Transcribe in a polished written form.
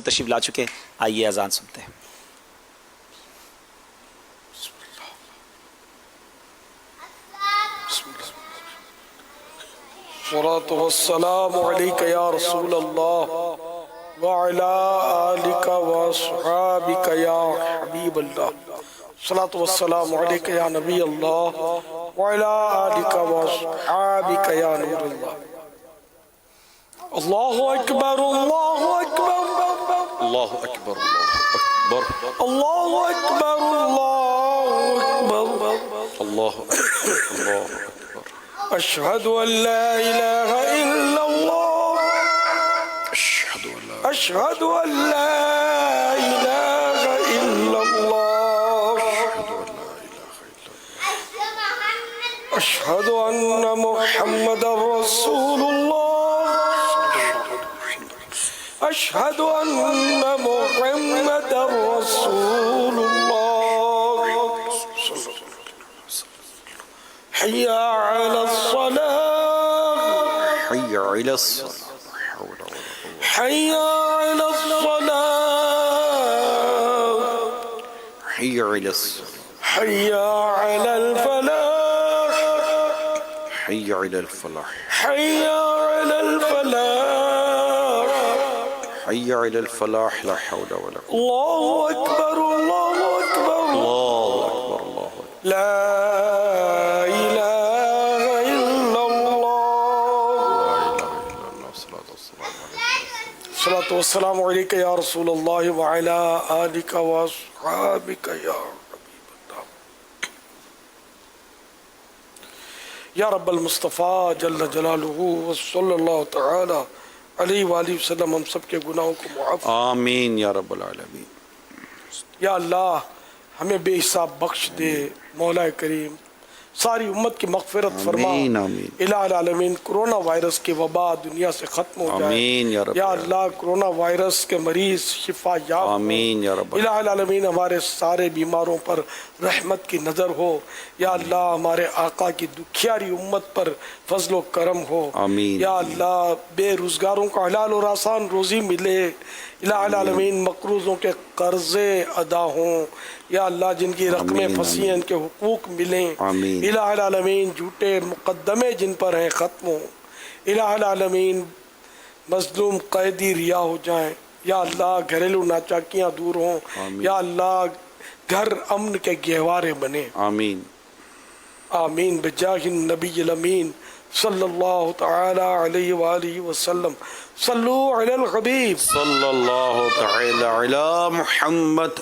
तशरीफ ला चुके, आइए अजान सुनते हैं। सलातो वस्सलामु अलैका या रसूल अल्लाह व अला आलिका व अस्हाबिका या हबीब अल्लाह। सलातो वस्सलामु अलैका या नबी अल्लाह व अला आलिका व अस्हाबिका या नूर अल्लाह। अल्लाहु अकबर अल्लाहु अकबर अल्लाहु अकबर अल्लाहु अल्लाहु अकबर अल्लाहु अकबर अशहदु अन ला इलाहा इल्लल्लाह अशहदु अशहदु अन अन ला इलाहा इल्लल्लाह अशहदु अन्ना मुहम्मदर रसूलुल्लाह अशहदु अन्ना मुहम्मदर रसूलुल्लाह। हय्या अलस सलाह हय्या अलस हय्या अलस सलाह हय्या अलस हय्या अलल फलाह हय्या अलल फलाह हय्या अलल फलाह हय्या अलल फलाह ला हौला वला अल्लाहु अकबर अल्लाहु अकबर अल्लाहु अकबर अल्लाहु ला इलाहा इल्लल्लाह। सलातो वस्सलामु अलैका या रसूल अल्लाह व अला आलिका व अस्हाबिका या हबीब अल्लाह। या रब्बल मुस्तफ़ा जल्ल जलालुहु व सल्लल्लाहु तआला अलैहि व आलिहि वसल्लम हम सब के गुनाहों को मुआफ़ आमीन या रब्बल आलमीन। या अल्लाह हमें बेहिसाब बख्श दे। मौला करीम सारी उम्मत की मग़फ़िरत फरमा। आमीन आमीन इलाहुल आलमीन कोरोना वायरस की वबा दुनिया से ख़त्म हो जाए। आमीन या रब्बल या अल्लाह कोरोना वायरस के मरीज शिफा याब आमीन या रब्बल इलाहुल आलमीन हमारे सारे बीमारों पर रहमत की नज़र हो। या अल्लाह हमारे आका की दुखियारी उम्मत पर फजलो करम हो। आमीन या अल्लाह बेरोज़गारों को हलाल और आसान रोज़ी मिले। इलाहुल आलमीन मक़रूज़ों के कर्ज़े अदा हों। या अल्लाह जिनकी रक़में फंसी हैं इनके हुकूक मिलें। आमीन इलाहुल आलमीन झूठे मुक़द्दमे जिन पर हैं ख़त्म हो। इलाहुल आलमीन मज़लूम कैदी रिहा हो जाएं। या अल्लाह घरेलू नाचाकियाँ दूर हों। या अल्लाह घर अमन के गहवारे बने। आमीन आमीन बिजाहिन नबील अमीन सल्लल्लाहु तआला अलैहि व आलिहि वसल्लम। सल्लु अलल हबीब सल्लल्लाहु तआला अला मुहम्मद।